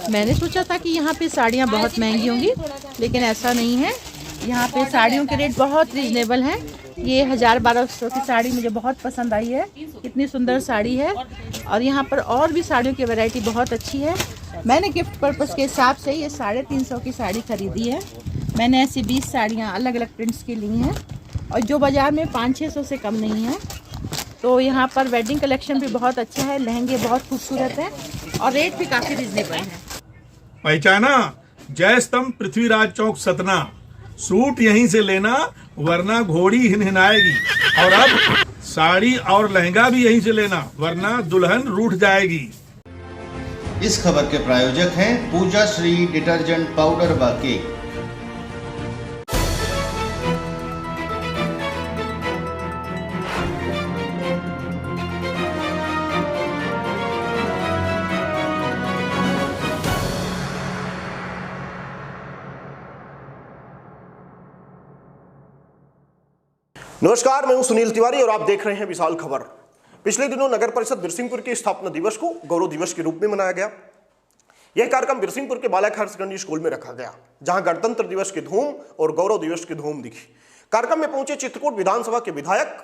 मैंने सोचा था कि यहाँ पे साड़ियाँ बहुत महंगी होंगी, लेकिन ऐसा नहीं है। यहाँ पे साड़ियों के रेट बहुत रिजनेबल हैं। ये 1000-1200 की साड़ी मुझे बहुत पसंद आई है। इतनी सुंदर साड़ी है। और यहाँ पर और भी साड़ियों की वैरायटी बहुत अच्छी है। मैंने गिफ्ट पर्पज़ के हिसाब से ये 350 की साड़ी खरीदी है। मैंने ऐसी 20 साड़ियाँ अलग अलग प्रिंट्स की ली हैं, और जो बाज़ार में 500-600 से कम नहीं है। तो यहाँ पर वेडिंग कलेक्शन भी बहुत अच्छा है, लहंगे बहुत खूबसूरत हैं, और रेट भी काफ़ी रिजनेबल है। पहचाना? जय स्तंभ पृथ्वीराज चौक सतना। सूट यहीं से लेना, वरना घोड़ी हिनहिनाएगी। और अब साड़ी और लहंगा भी यहीं से लेना, वरना दुल्हन रूठ जाएगी। इस खबर के प्रायोजक हैं पूजा श्री डिटर्जेंट पाउडर व केक। नमस्कार, मैं हूं सुनील तिवारी और आप देख रहे हैं विशाल खबर। पिछले दिनों नगर परिषद बिरसिंहपुर के स्थापना दिवस को गौरव दिवस के रूप में मनाया गया। यह कार्यक्रम बिरसिंहपुर के बालक हायर सेकेंडरी स्कूल में रखा गया, जहां गणतंत्र दिवस की धूम और गौरव दिवस की धूम दिखी। कार्यक्रम में पहुंचे चित्रकूट विधानसभा के विधायक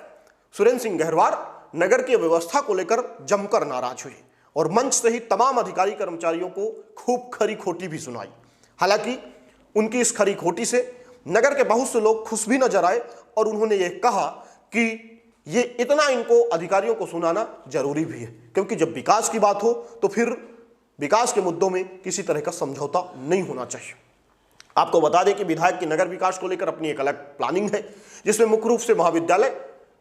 सुरेंद्र सिंह गहरवार नगर की व्यवस्था को लेकर जमकर नाराज हुए और मंच से ही तमाम अधिकारी कर्मचारियों को खूब खरी खोटी भी सुनाई। हालांकि उनकी इस खरी खोटी से नगर के बहुत से लोग खुश भी नजर आए और उन्होंने ये कहा कि ये इतना इनको अधिकारियों को सुनाना जरूरी भी है, क्योंकि जब विकास की बात हो तो फिर विकास के मुद्दों में किसी तरह का समझौता नहीं होना चाहिए। आपको बता दें कि विधायक की नगर विकास को लेकर अपनी एक अलग प्लानिंग है, जिसमें मुख्य रूप से महाविद्यालय,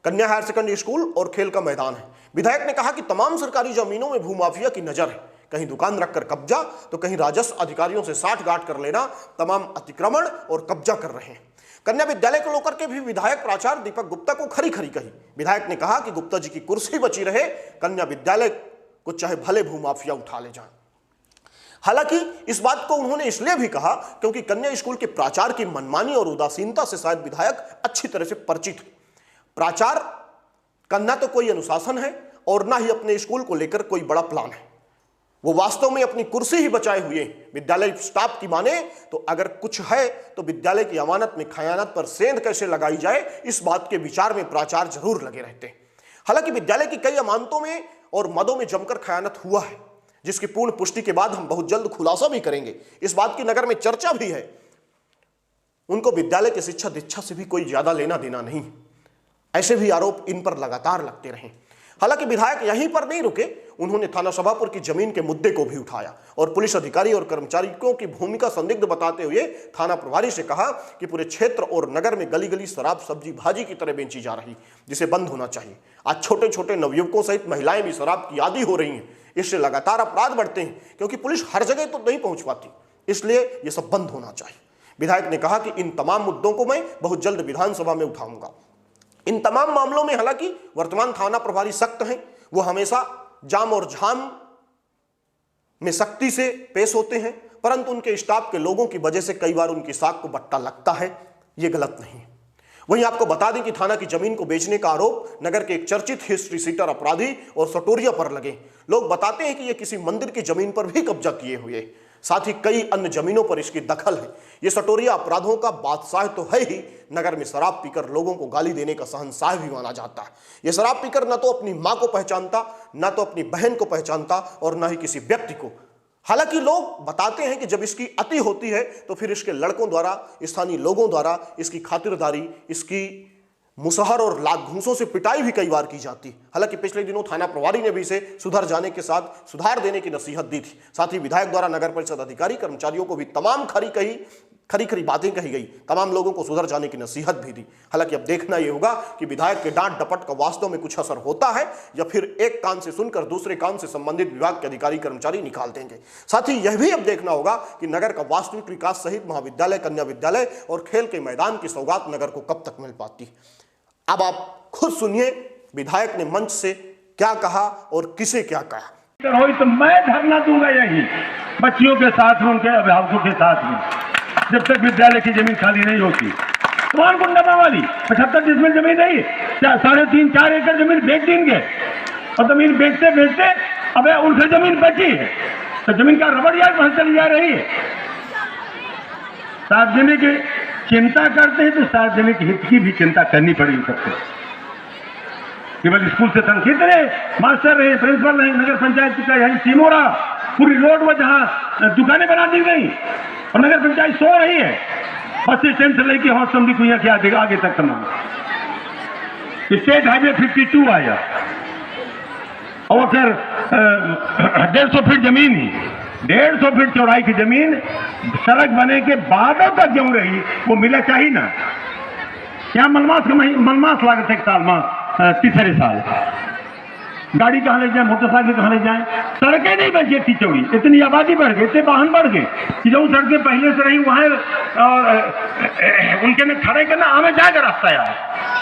कन्या हायर सेकेंडरी स्कूल और खेल का मैदान है। विधायक ने कहा कि तमाम सरकारी जमीनों में भूमाफिया की नजर है, कहीं दुकान रखकर कब्जा तो कहीं राजस्व अधिकारियों से साठगांठ कर लेना, तमाम अतिक्रमण और कब्जा कर रहे हैं। कन्या विद्यालय को लेकर के भी विधायक प्राचार्य दीपक गुप्ता को खरी खरी कही। विधायक ने कहा कि गुप्ता जी की कुर्सी बची रहे, कन्या विद्यालय को चाहे भले भूमाफिया उठा ले जाए। हालांकि इस बात को उन्होंने इसलिए भी कहा क्योंकि कन्या स्कूल के प्राचार्य की मनमानी और उदासीनता से शायद विधायक अच्छी तरह से परिचित है। प्राचार्य का न तो कोई अनुशासन है और न ही अपने स्कूल को लेकर कोई बड़ा प्लान है। वो वास्तव में अपनी कुर्सी ही बचाए हुए हैं। विद्यालय स्टाफ की माने तो अगर कुछ है तो विद्यालय की अमानत में खयानत पर सेंध कैसे लगाई जाए, इस बात के विचार में प्राचार्य जरूर लगे रहते हैं। हालांकि विद्यालय की कई अमानतों में और मदों में जमकर खयानत हुआ है, जिसकी पूर्ण पुष्टि के बाद हम बहुत जल्द खुलासा भी करेंगे। इस बात की नगर में चर्चा भी है। उनको विद्यालय की शिक्षा दीक्षा से भी कोई ज्यादा लेना देना नहीं। ऐसे भी आरोप इन पर लगातार लगते रहे। हालांकि विधायक यहीं पर नहीं रुके, उन्होंने थाना सभापुर की जमीन के मुद्दे को भी उठाया और पुलिस अधिकारी और कर्मचारियों की भूमिका संदिग्ध बताते हुए थाना प्रभारी से कहा कि पूरे क्षेत्र और नगर में गली गली शराब सब्जी भाजी की तरह बेची जा रही, जिसे बंद होना चाहिए। आज छोटे छोटे नवयुवकों सहित महिलाएं भी शराब की आदी हो रही हैं। इससे लगातार अपराध बढ़ते हैं, क्योंकि पुलिस हर जगह तो नहीं पहुंच पाती, इसलिए ये सब बंद होना चाहिए। विधायक ने कहा कि इन तमाम मुद्दों को मैं बहुत जल्द विधानसभा में उठाऊंगा। इन तमाम मामलों में हालांकि वर्तमान थाना प्रभारी सख्त हैं। वो हमेशा जाम और झाम में सख्ती से पेश होते हैं, परंतु उनके स्टाफ के लोगों की वजह से कई बार उनकी साख को बट्टा लगता है। ये गलत नहीं है। वहीं आपको बता दें कि थाना की जमीन को बेचने का आरोप नगर के एक चर्चित हिस्ट्री सीटर अपराधी और सटोरिया पर लगे। लोग बताते हैं कि ये किसी मंदिर की जमीन पर भी कब्जा किए हुए, साथ ही कई अन्य जमीनों पर इसकी दखल है। ये सटोरिया अपराधों का बादशाह तो है ही, नगर में शराब पीकर लोगों को गाली देने का शहंशाह भी माना जाता है। ये शराब पीकर न तो अपनी मां को पहचानता, न तो अपनी बहन को पहचानता और न ही किसी व्यक्ति को। हालांकि लोग बताते हैं कि जब इसकी अति होती है तो फिर इसके लड़कों द्वारा, स्थानीय लोगों द्वारा इसकी खातिरदारी, इसकी मुसहर और लात घूंसों से पिटाई भी कई बार की जाती। हालांकि पिछले दिनों थाना प्रभारी ने भी इसे सुधर जाने के साथ सुधार देने की नसीहत दी थी। साथ ही विधायक द्वारा नगर परिषद अधिकारी कर्मचारियों को भी तमाम खरी खरी बातें कही गई, तमाम लोगों को सुधर जाने की नसीहत भी दी। हालांकि अब देखना यह होगा कि विधायक के डांट डपट का वास्तव में कुछ असर होता है या फिर एक कान से सुनकर दूसरे कान से संबंधित विभाग के अधिकारी कर्मचारी निकाल देंगे। साथ ही यह भी अब देखना होगा कि नगर का वास्तविक विकास सहित महाविद्यालय, कन्या विद्यालय और खेल के मैदान की सौगात नगर को कब तक मिल पाती। अब आप खुद सुनिए विधायक ने मंच से क्या कहा और किसे क्या कहा। तो मैं धरना दूंगा यही बच्चियों के साथ में, उनके अभिभावकों के साथ में, जब तक विद्यालय की जमीन खाली नहीं होती। कौन गुंडा वाली 75 डिसमिल जमीन नहीं, 3.5-4 एकड़ जमीन बेच देंगे और जमीन बेचते बेचते अब उनकी जमीन बची है। तो जमीन का रबड़ यार वहां चली जा रही है। सार्वजनिक चिंता करते हैं तो सार्वजनिक हित की भी चिंता करनी पड़ेगी सबको। केवल स्कूल से संकित रहे, मास्टर रहे, प्रिंसिपल रहे, नगर पंचायत का यही सीमोरा पूरी रोड में जहां दुकानें बना दी गई और नगर पंचायत सो रही है। बस स्टैंड से लेके हॉस्टल कुइया के आगे तक तमाम स्टेट हाईवे 52 आया और फिर 150 फीट जमीन ही 150 फीट चौड़ाई की जमीन सड़क बने के बादों तक जम रही, वो मिला चाहिए ना। यहाँ मलमास लागत है एक साल में, तीसरे साल गाड़ी कहाँ ले जाए, मोटरसाइकिल कहाँ ले जाए, सड़कें नहीं बची इतनी चौड़ी, इतनी आबादी बढ़ गई, इतने वाहन बढ़ गए कि जो सड़कें पहले से रही वहाँ और उनके में खड़े करना आने जाएगा रास्ता यार।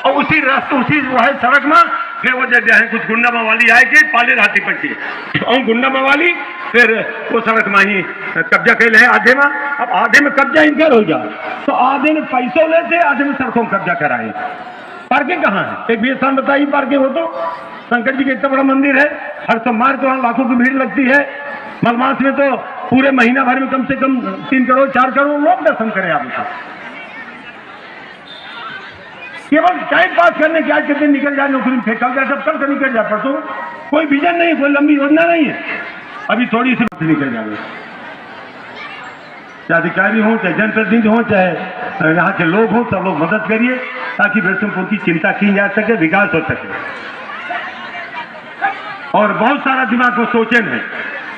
और उसी रास्ते उसी वह सड़क में फिर वो जब है कुछ गुंडा मवाली आए के पाले राती पड़ती और गुंडा मवाली फिर वो सड़क में ही कब्जा कर ले आधे में। अब आधे में कब्जा इनका हो जाए तो आधे में पैसों लेते, आधे में सड़कों में कब्जा कराए। पार्किंग कहाँ है? एक भी स्थान बताइए पार्किंग हो तो। शंकर जी का इतना बड़ा मंदिर है, हर सोमवार को वहाँ लाखों की भीड़ लगती है। मलमास में तो पूरे महीना भर में कम से कम 3 करोड़ 4 करोड़ लोग दर्शन करें आप। केवल टाइम पास करने के आज के दिन निकल जाए, नौकरी में फेंका जाए, सब कल से निकल जाए, परसों कोई विजन नहीं, कोई लंबी योजना नहीं है। अभी थोड़ी सी निकल जाए, चाहे अधिकारी हो, चाहे जनप्रतिनिधि हो, चाहे यहाँ के लोग हों, सब लोग मदद करिए ताकि बिरसिंहपुर की चिंता की जा सके, विकास हो सके। और बहुत सारा दिमाग को सोचे नहीं,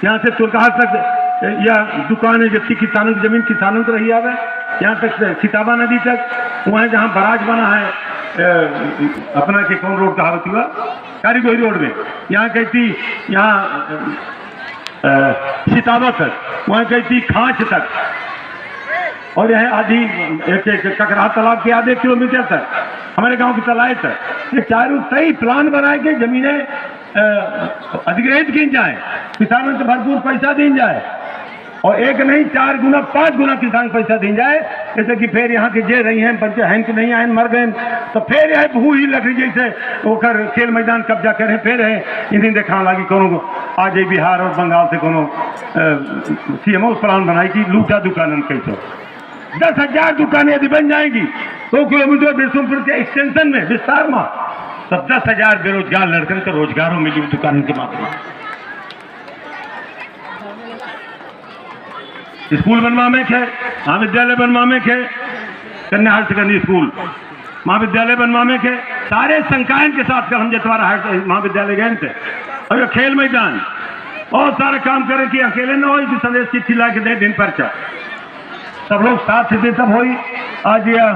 यहाँ से तुरकहा तक या दुकानें जबकि किसानों की जमीन किसानों को रही आवे, यहाँ तक सिताबा नदी तक, वहाँ जहाँ बराज बना है अपना के कौन रोड कहावत हुआ कारीगोरी रोड में, यहाँ कहती यहाँ सिताबा तक, वहाँ कहती खांच तक, और यह आधी एक ककरा तालाब के आधे किलोमीटर तक, हमारे गांव की तलाई तक, ये चारों सही प्लान बनाए के जमीनें अधिग्रहित की जाए, किसानों को भरपूर पैसा दी जाए और एक नहीं 4 गुना 5 गुना किसान पैसा दी जाए। जैसे कि फिर यहाँ के जे रही हैं बच्चे हैं कि नहीं आए मर गए तो फिर यह बहु ही लकड़ी जैसे होकर खेल मैदान कब्जा करें, फिर है इन्हें देखा लगी कोनो आज बिहार और बंगाल से कोनो सीएमओ प्लान बनाई कि लूटा दुकान कैसे 10,000 दुकानें यदि बन जाएंगी 2 किलोमीटर बिरसिंहपुर के एक्सटेंशन में विस्तार में, तब 10,000 बेरोजगार लड़कन को रोजगारों मिली दुकान के माध्यम से। स्कूल बनवा में है, महाविद्यालय बनवा में है, कन्या हायर सेकेंडरी स्कूल महाविद्यालय बनवा में है, सारे संकायन के साथ हम जतवारा महाविद्यालय गए थे, और खेल मैदान और सारा काम करें कि अकेले न हो, संदेश चिट्ठी ला के दे दिन पर्चा सब लोग साथ दे तब हो। आज यह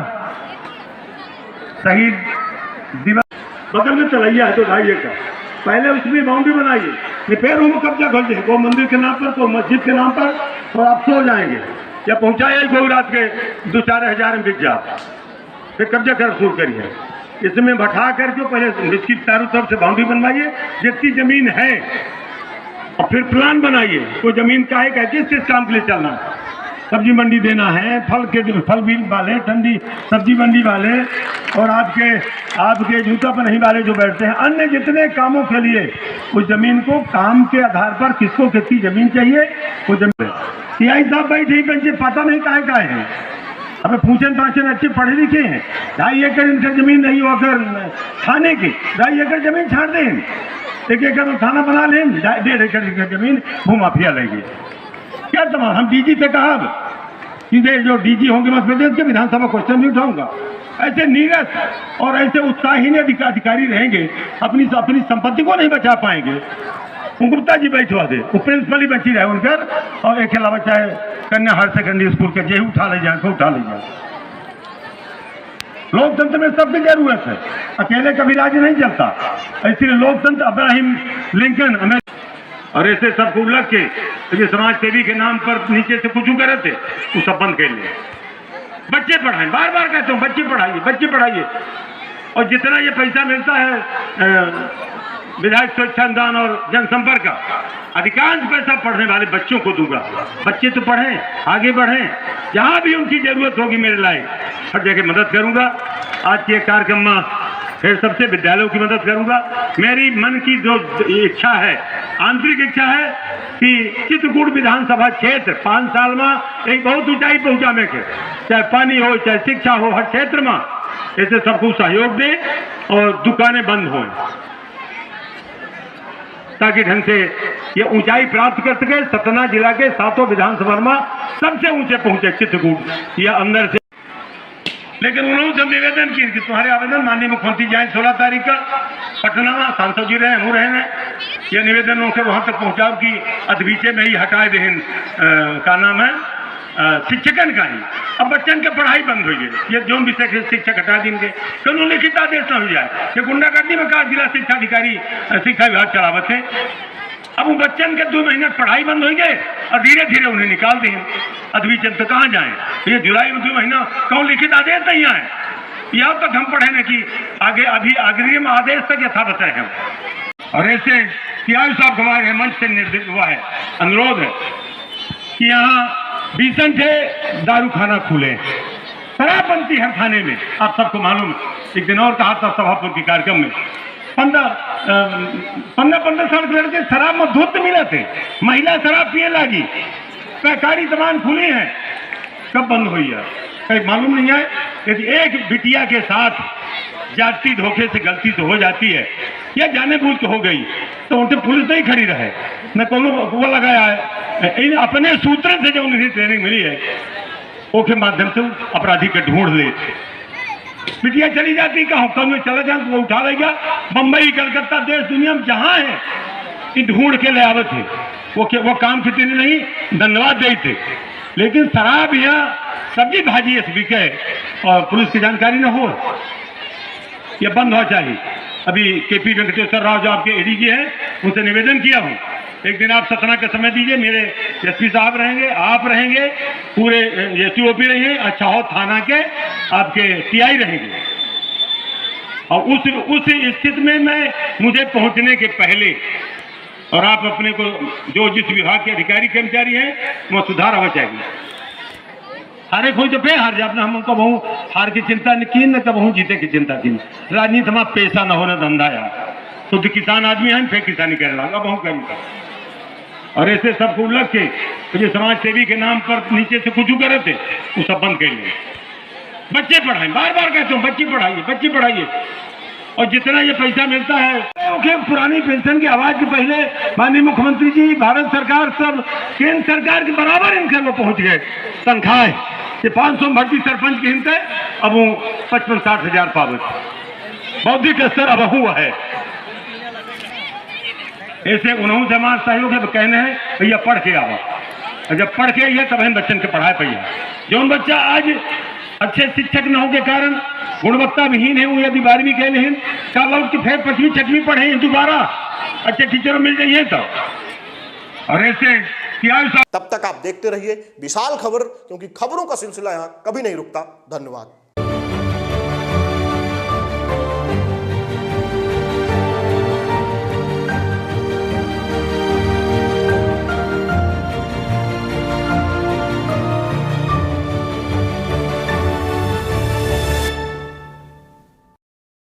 शहीद दिवस बगल में चलाइए है तो 2.5 एकड़, पहले उसमें बाउंड्री बनाइए, फिर हम कब्जा खोल देंगे, को मंदिर के नाम पर, को मस्जिद के नाम पर, और आप सो जाएंगे या पहुंचाए कोई रात के 2-4 हज़ार में बिक जाए, फिर कब्जा कर शुरू करिए। इसमें बैठा करके पहले इसकी चारों तरफ से बाउंड्री बनवाइए जितनी जमीन है, और फिर प्लान बनाइए कोई जमीन का है किस काम के लिए चलना है। सब्जी मंडी देना है, फल बीज वाले, ठंडी सब्जी मंडी वाले, और आपके जूता पर नहीं वाले जो बैठते हैं, अन्य जितने कामों के लिए उस जमीन को काम के आधार पर किसको कितनी जमीन चाहिए वो जमीन। सीआई साहब बैठे बच्चे पता नहीं काहे हैं, अब पूछन पाछन अच्छे पढ़े लिखे हैं, 2.5 एकड़ इनका जमीन नहीं होकर थाने की 2.5 एकड़ जमीन छाड़ दें, 1 एकड़ में थाना बना लें, 1.5 एकड़ की जमीन भूमाफिया लेगी। क्या तमाम हम डीजी से कहा सीधे जो डीजी होंगे मध्य प्रदेश के विधानसभा क्वेश्चन भी उठाऊंगा। ऐसे नीरस और ऐसे उत्साहीन अधिकारी रहेंगे अपनी संपत्ति को नहीं बचा पाएंगे। गुप्ता जी बैठवा दे, वो प्रिंसिपल ही बची रहे उनकर, और एक अलावा चाहे कन्या हायर सेकेंडरी स्कूल के जे उठा ले जाए, उठा ले जाए। लोकतंत्र में सबकी जरूरत है, अकेले कभी राज्य नहीं चलता, इसलिए लोकतंत्र अब्राहम लिंकन और ऐसे सबको लग के तो समाज सेवी के नाम पर नीचे से कुछ करे थे वो सब बंद कर लिए। बच्चे पढ़ाएं, बार बार कहता हूँ बच्चे पढ़ाइए, और जितना ये पैसा मिलता है विधायक स्वच्छता अनुदान और जनसंपर्क का, अधिकांश पैसा पढ़ने वाले बच्चों को दूंगा। बच्चे तो पढ़ें, आगे बढ़ें, जहाँ भी उनकी जरूरत होगी मेरे लायक हर जगह मदद करूंगा। आज के कार्यक्रम में फिर सबसे विद्यालयों की मदद करूंगा। मेरी मन की जो इच्छा है, आंतरिक इच्छा है कि चित्रकूट विधानसभा क्षेत्र 5 साल में एक बहुत ऊंचाई पहुंचाने के, चाहे पानी हो चाहे शिक्षा हो, हर क्षेत्र में ऐसे सबको सहयोग दे और दुकानें बंद हो, ताकि ढंग से ये ऊंचाई प्राप्त कर सके। सतना जिला के 7 विधानसभा में सबसे ऊंचे पहुंचे चित्रकूट, या अंदर से। लेकिन उन्होंने जब निवेदन किया कि तुम्हारे आवेदन माननीय मुख्यमंत्री जाए 16 तारीख का पटना में, सांसद जी रहे, हम रहे हैं, ये निवेदन से वहां तक पहुंचाओ कि अधबीचे में ही हटाए दें का नाम है शिक्षकन का ही। अब बच्चन के पढ़ाई बंद हो गई, ये जो विषय के शिक्षक हटा देंगे, कानून लिखित आदेश न हो जाए। ये गुंडागर्दी में कहा जिला शिक्षा अधिकारी शिक्षा विभाग चलावत है। अब वो बच्चन के 2 महीने पढ़ाई बंद हो गए और धीरे धीरे उन्हें निकाल दें। अधबीचन तो कहाँ जाए, ये जुलाई में 2 महीना कौन लिखित आदेश नहीं आए, यहाँ तक हम पढ़े न कि आगे अभी अग्रिम आदेश तक यथा बताए हम। और ऐसे तिवारी साहब हमारे मंच से निर्देश हुआ है, अनुरोध है कि यहाँ 20 से दारू खाना खुले, शराब बनती है खाने में, आप सबको मालूम है। एक दिन और कहा था सभापुर के कार्यक्रम में, 15 साल के लड़के शराब में धुत मिले थे, महिला शराब पिए लगी, सहकारी दुकान खुली है, कब बंद हुई है कहीं मालूम नहीं है। यदि एक बिटिया के साथ जाति धोखे से गलती से हो जाती है या जाने बूझ के हो गई, तो उनसे पुलिस नहीं खड़ी रहे, न कोनो वो लगाया है। इन अपने सूत्र से जो उन्हें ट्रेनिंग मिली है वो के माध्यम से अपराधी के ढूंढ ले। बिटिया चली जाती, कहाँ कौन में चला जाए तो वो उठा लेगा। बम्बई कलकत्ता देश दुनिया में जहाँ है कि ढूंढ के ले आवत थे, वो काम कितने नहीं धन्यवाद दे थे। लेकिन शराब या सब्जी भाजी इस बिके और पुलिस की जानकारी न हो, यह बंद होना चाहिए। अभी केपी वेंकटेश्वर राव जो आपके एडीजी हैं, उनसे निवेदन किया हूँ, एक दिन आप सतना का समय दीजिए, मेरे एसपी साहब रहेंगे, आप रहेंगे, पूरे एसटीओपी रहेंगे, अच्छा हो थाना के आपके टीआई रहेंगे। और उस स्थिति में मुझे पहुंचने के पहले और आप अपने को जो जिस विभाग के अधिकारी कर्मचारी हैं वो सुधार होना चाहिए। हारे खोई तो पे हार जाए, अपना हम कबहू हार की चिंता की न कबहू जीते की चिंता की। राजनीति में पैसा न होना धंधा यार, तो किसान आदमी है फिर किसानी करे लगा अब हम करेंगे। और ऐसे सबको लग के तो जो समाज सेवी के नाम पर नीचे से कुछ करे थे वो सब बंद कर लिए। बच्चे पढ़ाएं, बार बार कहते हो बच्ची पढ़ाइए। और जितना ये पैसा मिलता है पुरानी पेंशन की आवाज के पहले माननीय मुख्यमंत्री जी, भारत सरकार, सब केंद्र सरकार के बराबर इनके वो पहुंच गए तनख्वाहें। ये 500 भर्ती सरपंच की हिंते अब वो 55-60 हजार पावत। बौद्धिक स्तर अब हुआ है। ऐसे उन्होंने समाज सहयोग है कहने हैं भैया पढ़ के आवा, और जब पढ़ के आइए तब हम बच्चन के पढ़ाए पैया। जो बच्चा आज अच्छे शिक्षक न होने के कारण गुणवत्ता विहीन है, वो यदि 12वीं कह लें का लौट के फिर 5वीं 6वीं पढ़े दोबारा अच्छे टीचर मिल जाइए तब। और ऐसे तब तक आप देखते रहिए विशाल खबर, क्योंकि खबरों का सिलसिला यहाँ कभी नहीं रुकता। धन्यवाद।